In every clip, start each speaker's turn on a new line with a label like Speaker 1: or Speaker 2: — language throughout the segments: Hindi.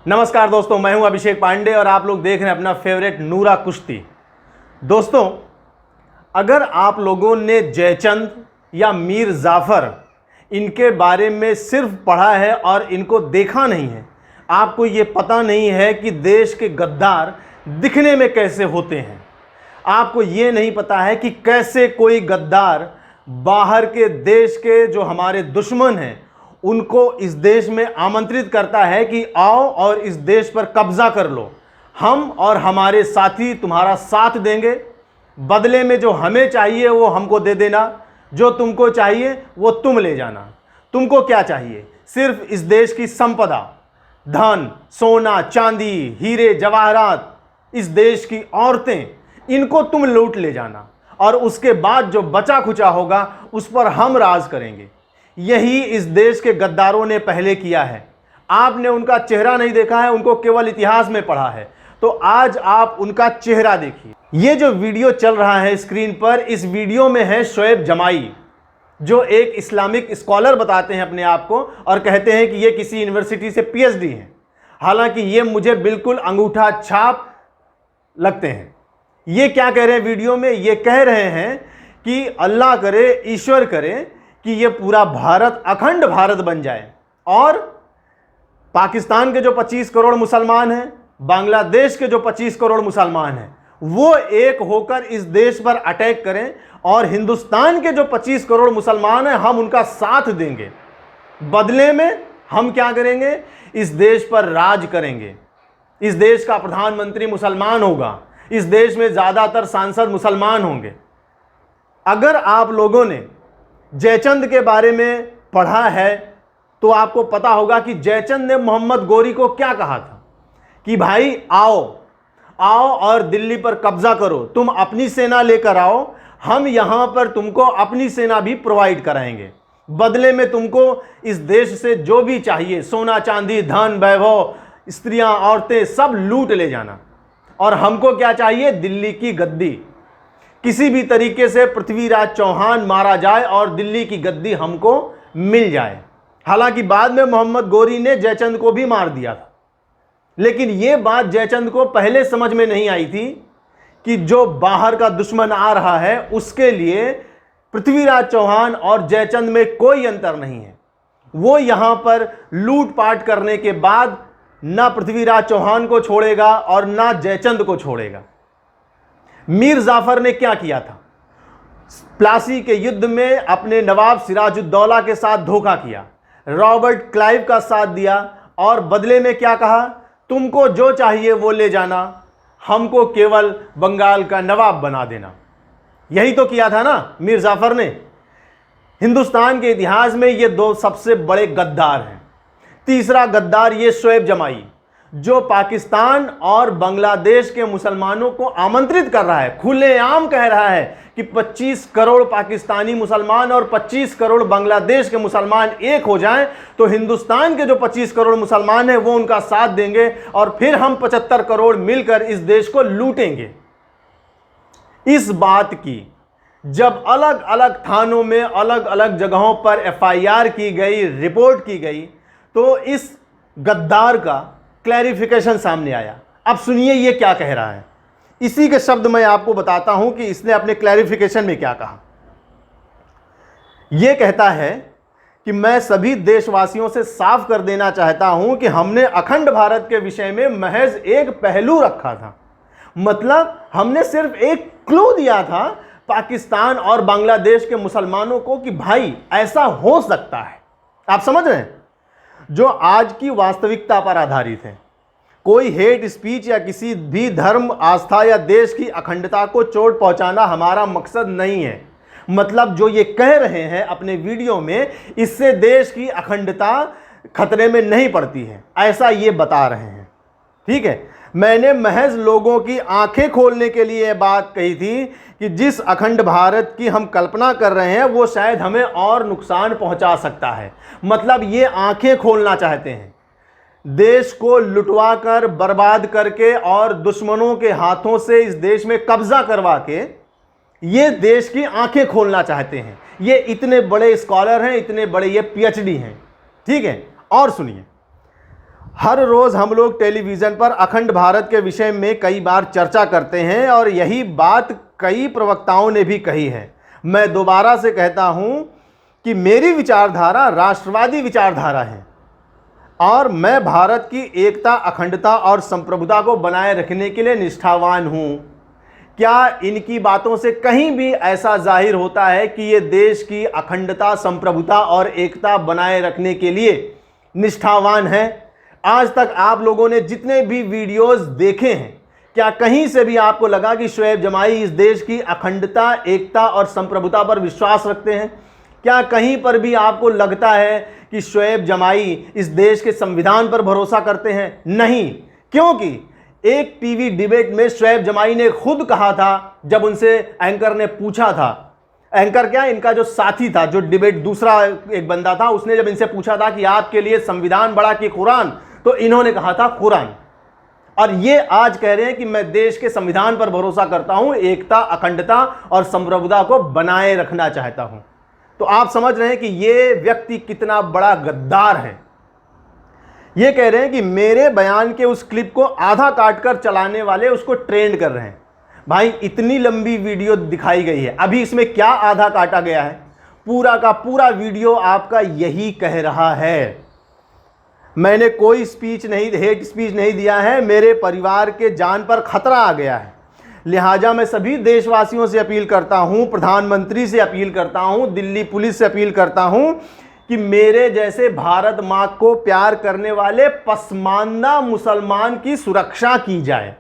Speaker 1: नमस्कार दोस्तों, मैं हूं अभिषेक पांडे और आप लोग देख रहे हैं अपना फेवरेट नूरा कुश्ती। दोस्तों, अगर आप लोगों ने जयचंद या मीर जाफर इनके बारे में सिर्फ पढ़ा है और इनको देखा नहीं है, आपको ये पता नहीं है कि देश के गद्दार दिखने में कैसे होते हैं, आपको ये नहीं पता है कि कैसे कोई गद्दार बाहर के देश के जो हमारे दुश्मन हैं उनको इस देश में आमंत्रित करता है कि आओ और इस देश पर कब्जा कर लो, हम और हमारे साथी तुम्हारा साथ देंगे, बदले में जो हमें चाहिए वो हमको दे देना, जो तुमको चाहिए वो तुम ले जाना। तुमको क्या चाहिए? सिर्फ इस देश की संपदा, धन, सोना, चांदी, हीरे जवाहरात, इस देश की औरतें, इनको तुम लूट ले जाना और उसके बाद जो बचा खुचा होगा उस पर हम राज करेंगे। यही इस देश के गद्दारों ने पहले किया है। आपने उनका चेहरा नहीं देखा है, उनको केवल इतिहास में पढ़ा है, तो आज आप उनका चेहरा देखिए। ये जो वीडियो चल रहा है स्क्रीन पर, इस वीडियो में है शोएब जमाई, जो एक इस्लामिक स्कॉलर बताते हैं अपने आप को और कहते हैं कि ये किसी यूनिवर्सिटी से पीएचडी हैं। हालांकि ये मुझे बिल्कुल अंगूठा छाप लगते हैं। ये क्या कह रहे हैं वीडियो में? ये कह रहे हैं कि अल्लाह करे, ईश्वर करे कि ये पूरा भारत अखंड भारत बन जाए और पाकिस्तान के जो 25 करोड़ मुसलमान हैं, बांग्लादेश के जो 25 करोड़ मुसलमान हैं, वो एक होकर इस देश पर अटैक करें और हिंदुस्तान के जो 25 करोड़ मुसलमान हैं हम उनका साथ देंगे। बदले में हम क्या करेंगे? इस देश पर राज करेंगे। इस देश का प्रधानमंत्री मुसलमान होगा, इस देश में ज़्यादातर सांसद मुसलमान होंगे। अगर आप लोगों ने जयचंद के बारे में पढ़ा है तो आपको पता होगा कि जयचंद ने मोहम्मद गोरी को क्या कहा था कि भाई आओ आओ और दिल्ली पर कब्जा करो, तुम अपनी सेना लेकर आओ, हम यहां पर तुमको अपनी सेना भी प्रोवाइड कराएंगे, बदले में तुमको इस देश से जो भी चाहिए, सोना चांदी, धन, वैभव, स्त्रियां, औरतें, सब लूट ले जाना। और हमको क्या चाहिए? दिल्ली की गद्दी। किसी भी तरीके से पृथ्वीराज चौहान मारा जाए और दिल्ली की गद्दी हमको मिल जाए। हालांकि बाद में मोहम्मद गोरी ने जयचंद को भी मार दिया था, लेकिन यह बात जयचंद को पहले समझ में नहीं आई थी कि जो बाहर का दुश्मन आ रहा है उसके लिए पृथ्वीराज चौहान और जयचंद में कोई अंतर नहीं है। वो यहां पर लूटपाट करने के बाद ना पृथ्वीराज चौहान को छोड़ेगा और ना जयचंद को छोड़ेगा। मीर जाफर ने क्या किया था? प्लासी के युद्ध में अपने नवाब सिराजुद्दौला के साथ धोखा किया, रॉबर्ट क्लाइव का साथ दिया और बदले में क्या कहा? तुमको जो चाहिए वो ले जाना, हमको केवल बंगाल का नवाब बना देना। यही तो किया था ना मीर जाफर ने। हिंदुस्तान के इतिहास में ये दो सबसे बड़े गद्दार हैं। तीसरा गद्दार ये शोएब जमाई, जो पाकिस्तान और बांग्लादेश के मुसलमानों को आमंत्रित कर रहा है, खुलेआम कह रहा है कि 25 करोड़ पाकिस्तानी मुसलमान और 25 करोड़ बांग्लादेश के मुसलमान एक हो जाएं तो हिंदुस्तान के जो 25 करोड़ मुसलमान हैं वो उनका साथ देंगे और फिर हम 75 करोड़ मिलकर इस देश को लूटेंगे। इस बात की जब अलग अलग थानों में अलग अलग जगहों पर एफआईआर की गई, रिपोर्ट की गई, तो इस गद्दार का क्लैरिफिकेशन सामने आया। अब सुनिए ये क्या कह रहा है। इसी के शब्द मैं आपको बताता हूं कि इसने अपने क्लैरिफिकेशन में क्या कहा। यह कहता है कि मैं सभी देशवासियों से साफ कर देना चाहता हूं कि हमने अखंड भारत के विषय में महज एक पहलू रखा था, मतलब हमने सिर्फ एक क्लू दिया था पाकिस्तान और बांग्लादेश के मुसलमानों को कि भाई ऐसा हो सकता है। आप समझ रहे हैं? जो आज की वास्तविकता पर आधारित है। कोई हेट स्पीच या किसी भी धर्म, आस्था या देश की अखंडता को चोट पहुंचाना हमारा मकसद नहीं है। मतलब जो ये कह रहे हैं अपने वीडियो में, इससे देश की अखंडता खतरे में नहीं पड़ती है, ऐसा ये बता रहे हैं। ठीक है, मैंने महज लोगों की आंखें खोलने के लिए यह बात कही थी कि जिस अखंड भारत की हम कल्पना कर रहे हैं वो शायद हमें और नुकसान पहुंचा सकता है। मतलब ये आंखें खोलना चाहते हैं, देश को लुटवा कर, बर्बाद करके और दुश्मनों के हाथों से इस देश में कब्जा करवा के ये देश की आंखें खोलना चाहते हैं। ये इतने बड़े स्कॉलर हैं, इतने बड़े ये पीएचडी हैं। ठीक है, और सुनिए, हर रोज़ हम लोग टेलीविज़न पर अखंड भारत के विषय में कई बार चर्चा करते हैं और यही बात कई प्रवक्ताओं ने भी कही है। मैं दोबारा से कहता हूं कि मेरी विचारधारा राष्ट्रवादी विचारधारा है और मैं भारत की एकता, अखंडता और संप्रभुता को बनाए रखने के लिए निष्ठावान हूं। क्या इनकी बातों से कहीं भी ऐसा जाहिर होता है कि ये देश की अखंडता, संप्रभुता और एकता बनाए रखने के लिए निष्ठावान है? आज तक आप लोगों ने जितने भी वीडियोस देखे हैं, क्या कहीं से भी आपको लगा कि शोएब जमाई इस देश की अखंडता, एकता और संप्रभुता पर विश्वास रखते हैं? क्या कहीं पर भी आपको लगता है कि शोएब जमाई इस देश के संविधान पर भरोसा करते हैं? नहीं, क्योंकि एक टीवी डिबेट में शोएब जमाई ने खुद कहा था, जब उनसे एंकर ने पूछा था, एंकर क्या, इनका जो साथी था, जो डिबेट दूसरा एक बंदा था, उसने जब इनसे पूछा था कि आपके लिए संविधान बड़ा कि कुरान, तो इन्होंने कहा था कुरान। और ये आज कह रहे हैं कि मैं देश के संविधान पर भरोसा करता हूं, एकता, अखंडता और संप्रभुता को बनाए रखना चाहता हूं। तो आप समझ रहे हैं कि ये व्यक्ति कितना बड़ा गद्दार है। ये कह रहे हैं कि मेरे बयान के उस क्लिप को आधा काटकर चलाने वाले उसको ट्रेंड कर रहे हैं। भाई, इतनी लंबी वीडियो दिखाई गई है, अभी इसमें क्या आधा काटा गया है? पूरा का पूरा वीडियो आपका यही कह रहा है। मैंने कोई स्पीच नहीं, हेट स्पीच नहीं दिया है। मेरे परिवार के जान पर खतरा आ गया है, लिहाजा मैं सभी देशवासियों से अपील करता हूं, प्रधानमंत्री से अपील करता हूं, दिल्ली पुलिस से अपील करता हूं कि मेरे जैसे भारत मां को प्यार करने वाले पसमानदा मुसलमान की सुरक्षा की जाए।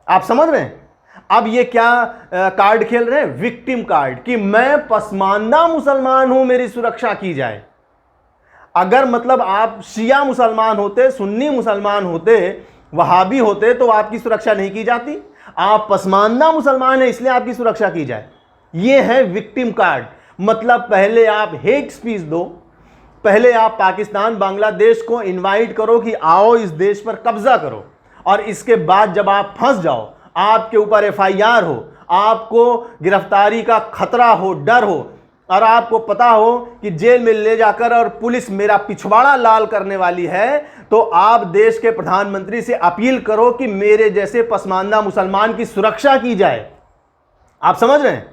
Speaker 1: आप समझ रहे हैं? अब ये क्या कार्ड खेल रहे हैं? विक्टिम कार्ड, कि मैं पसमानदा मुसलमान हूं, मेरी सुरक्षा की जाए। अगर मतलब आप शिया मुसलमान होते, सुन्नी मुसलमान होते, वहाबी होते, तो आपकी सुरक्षा नहीं की जाती। आप पसमानदा मुसलमान हैं, इसलिए आपकी सुरक्षा की जाए। ये है विक्टिम कार्ड। मतलब पहले आप हेट स्पीच दो, पहले आप पाकिस्तान, बांग्लादेश को इनवाइट करो कि आओ इस देश पर कब्जा करो, और इसके बाद जब आप फंस जाओ, आपके ऊपर FIR हो, आपको गिरफ्तारी का खतरा हो, डर हो, और आपको पता हो कि जेल में ले जाकर और पुलिस मेरा पिछवाड़ा लाल करने वाली है, तो आप देश के प्रधानमंत्री से अपील करो कि मेरे जैसे पसमानदा मुसलमान की सुरक्षा की जाए। आप समझ रहे हैं?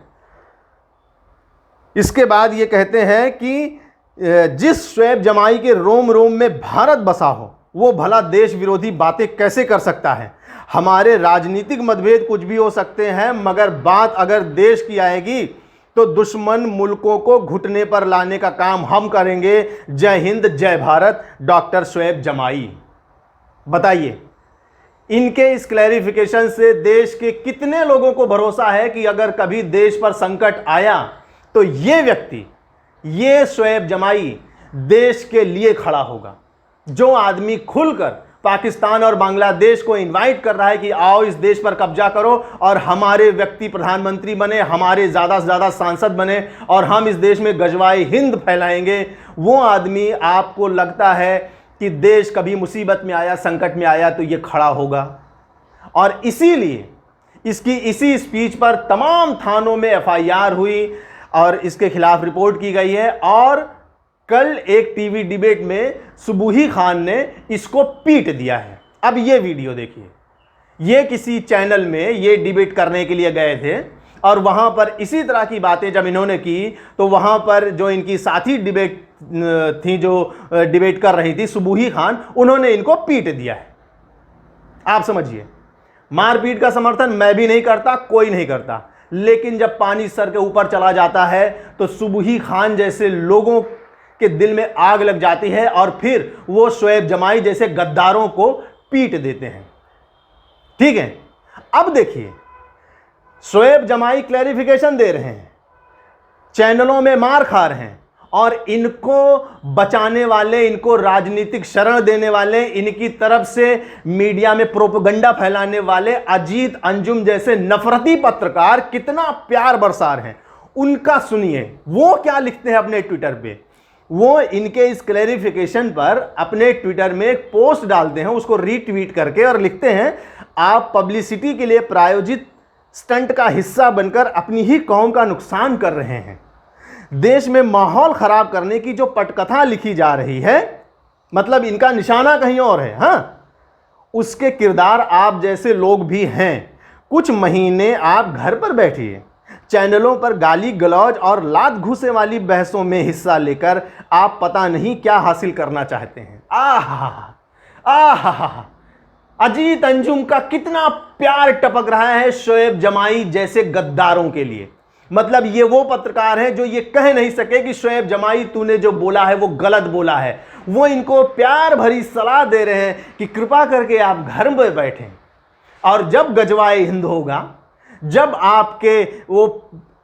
Speaker 1: इसके बाद ये कहते हैं कि जिस शोएब जमाई के रोम रोम में भारत बसा हो, वो भला देश विरोधी बातें कैसे कर सकता है? हमारे राजनीतिक मतभेद कुछ भी हो सकते हैं, मगर बात अगर देश की आएगी तो दुश्मन मुल्कों को घुटने पर लाने का काम हम करेंगे। जय हिंद, जय भारत, डॉक्टर शोएब जमाई। बताइए, इनके इस क्लैरिफिकेशन से देश के कितने लोगों को भरोसा है कि अगर कभी देश पर संकट आया तो ये व्यक्ति, ये शोएब जमाई देश के लिए खड़ा होगा। जो आदमी खुलकर पाकिस्तान और बांग्लादेश को इनवाइट कर रहा है कि आओ इस देश पर कब्जा करो और हमारे व्यक्ति प्रधानमंत्री बने, हमारे ज़्यादा से ज़्यादा सांसद बने और हम इस देश में गजवाए हिंद फैलाएंगे, वो आदमी आपको लगता है कि देश कभी मुसीबत में आया, संकट में आया तो ये खड़ा होगा? और इसीलिए इसकी इसी स्पीच पर तमाम थानों में FIR हुई और इसके खिलाफ रिपोर्ट की गई है। और कल एक टीवी डिबेट में सुबूही खान ने इसको पीट दिया है। अब ये वीडियो देखिए। ये किसी चैनल में ये डिबेट करने के लिए गए थे और वहां पर इसी तरह की बातें जब इन्होंने की तो वहां पर जो इनकी साथी डिबेट थी, जो डिबेट कर रही थी, सुबूही खान, उन्होंने इनको पीट दिया है। आप समझिए, मारपीट का समर्थन मैं भी नहीं करता, कोई नहीं करता, लेकिन जब पानी सर के ऊपर चला जाता है तो सुबूही खान जैसे लोगों के दिल में आग लग जाती है और फिर वो शोएब जमाई जैसे गद्दारों को पीट देते हैं। ठीक है, अब देखिए, शोएब जमाई क्लैरिफिकेशन दे रहे हैं, चैनलों में मार खा रहे हैं और इनको बचाने वाले, इनको राजनीतिक शरण देने वाले, इनकी तरफ से मीडिया में प्रोपेगेंडा फैलाने वाले अजीत अंजुम जैसे नफरती पत्रकार कितना प्यार बरसा रहे हैं। उनका सुनिए, वो क्या लिखते हैं अपने ट्विटर पे। वो इनके इस क्लैरिफिकेशन पर अपने ट्विटर में एक पोस्ट डालते हैं, उसको रीट्वीट करके, और लिखते हैं, आप पब्लिसिटी के लिए प्रायोजित स्टंट का हिस्सा बनकर अपनी ही कौम का नुकसान कर रहे हैं। देश में माहौल खराब करने की जो पटकथा लिखी जा रही है, मतलब इनका निशाना कहीं और है। हाँ, उसके किरदार आप जैसे लोग भी हैं। कुछ महीने आप घर पर बैठिए, चैनलों पर गाली गलौज और लात घूसे वाली बहसों में हिस्सा लेकर आप पता नहीं क्या हासिल करना चाहते हैं। आहा आहा, अजीत अंजुम का कितना प्यार टपक रहा है शोएब जमाई जैसे गद्दारों के लिए। मतलब ये वो पत्रकार हैं जो ये कह नहीं सके कि शोएब जमाई तूने जो बोला है वो गलत बोला है। वो इनको प्यार भरी सलाह दे रहे हैं कि कृपा करके आप घर में बैठें, और जब गजवाए हिंद होगा, जब आपके वो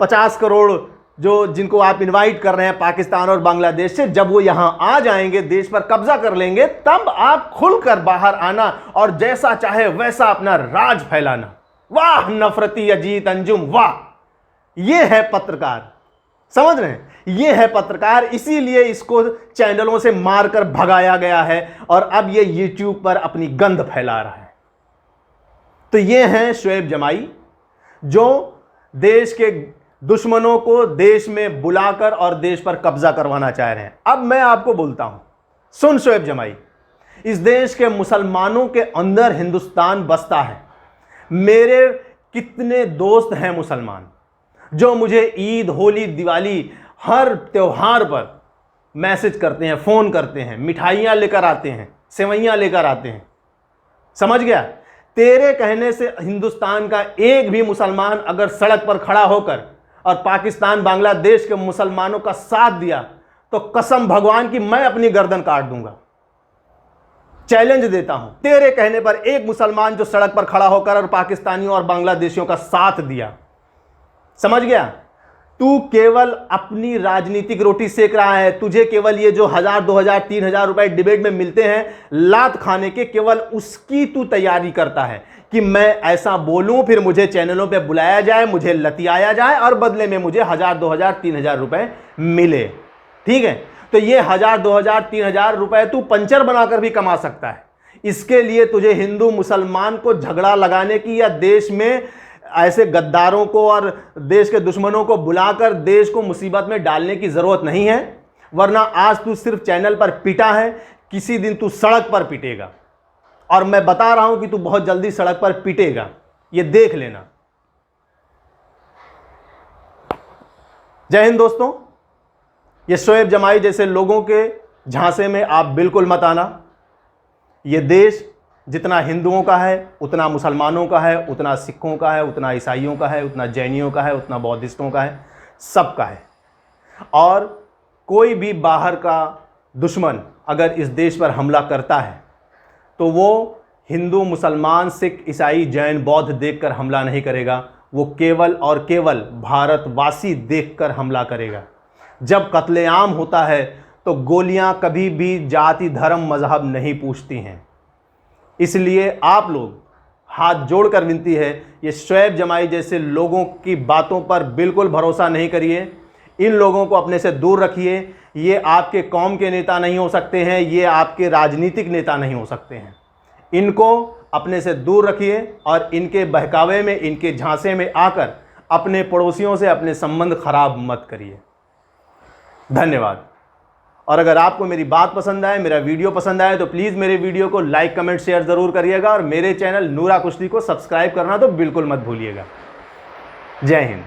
Speaker 1: 50 करोड़ जो जिनको आप इनवाइट कर रहे हैं पाकिस्तान और बांग्लादेश से, जब वो यहां आ जाएंगे, देश पर कब्जा कर लेंगे, तब आप खुलकर बाहर आना और जैसा चाहे वैसा अपना राज फैलाना। वाह नफरती अजीत अंजुम, वाह! ये है पत्रकार, समझ रहे हैं? ये है पत्रकार, इसीलिए इसको चैनलों से मारकर भगाया गया है और अब ये यूट्यूब पर अपनी गंध फैला रहा है। तो ये हैं शोएब जमाई, जो देश के दुश्मनों को देश में बुलाकर और देश पर कब्जा करवाना चाह रहे हैं। अब मैं आपको बोलता हूं, सुन शोएब जमाई, इस देश के मुसलमानों के अंदर हिंदुस्तान बसता है। मेरे कितने दोस्त हैं मुसलमान जो मुझे ईद, होली, दिवाली, हर त्योहार पर मैसेज करते हैं, फोन करते हैं, मिठाइयां लेकर आते हैं, सेवइयां लेकर आते हैं। समझ गया? तेरे कहने से हिंदुस्तान का एक भी मुसलमान अगर सड़क पर खड़ा होकर और पाकिस्तान बांग्लादेश के मुसलमानों का साथ दिया तो कसम भगवान की मैं अपनी गर्दन काट दूंगा। चैलेंज देता हूं, तेरे कहने पर एक मुसलमान जो सड़क पर खड़ा होकर और पाकिस्तानियों और बांग्लादेशियों का साथ दिया। समझ गया? तू केवल अपनी राजनीतिक रोटी सेक रहा है। तुझे केवल ये जो 1000, 2000, 3000 रुपए डिबेट में मिलते हैं लात खाने के, केवल उसकी तू तैयारी करता है कि मैं ऐसा बोलूं, फिर मुझे चैनलों पे बुलाया जाए, मुझे लतियाया जाए और बदले में मुझे 1000, 2000, 3000 रुपए मिले। ठीक है? तो ये 1000, 2000, 3000 रुपए तू पंचर बनाकर भी कमा सकता है। इसके लिए तुझे हिंदू मुसलमान को झगड़ा लगाने की या देश में ऐसे गद्दारों को और देश के दुश्मनों को बुलाकर देश को मुसीबत में डालने की जरूरत नहीं है। वरना आज तू सिर्फ चैनल पर पिटा है, किसी दिन तू सड़क पर पिटेगा, और मैं बता रहा हूं कि तू बहुत जल्दी सड़क पर पिटेगा, ये देख लेना। जय हिंद दोस्तों। ये शोएब जमाई जैसे लोगों के झांसे में आप बिल्कुल मत आना। ये देश जितना हिंदुओं का है, उतना मुसलमानों का है, उतना सिखों का है, उतना ईसाइयों का है, उतना जैनियों का है, उतना बौद्धिस्टों का है, सबका है। और कोई भी बाहर का दुश्मन अगर इस देश पर हमला करता है तो वो हिंदू, मुसलमान, सिख, ईसाई, जैन, बौद्ध देखकर हमला नहीं करेगा। वो केवल और केवल भारतवासी देखकर हमला करेगा। जब कत्लेआम होता है तो गोलियां कभी भी जाति, धर्म, मजहब नहीं पूछती हैं। इसलिए आप लोग हाथ जोड़कर विनती है, ये शोएब जमाई जैसे लोगों की बातों पर बिल्कुल भरोसा नहीं करिए। इन लोगों को अपने से दूर रखिए। ये आपके कौम के नेता नहीं हो सकते हैं, ये आपके राजनीतिक नेता नहीं हो सकते हैं। इनको अपने से दूर रखिए और इनके बहकावे में, इनके झांसे में आकर अपने पड़ोसियों से अपने संबंध खराब मत करिए। धन्यवाद। और अगर आपको मेरी बात पसंद आए, मेरा वीडियो पसंद आए, तो प्लीज़ मेरे वीडियो को लाइक, कमेंट, शेयर ज़रूर करिएगा और मेरे चैनल नूरा कुश्ती को सब्सक्राइब करना तो बिल्कुल मत भूलिएगा। जय हिंद।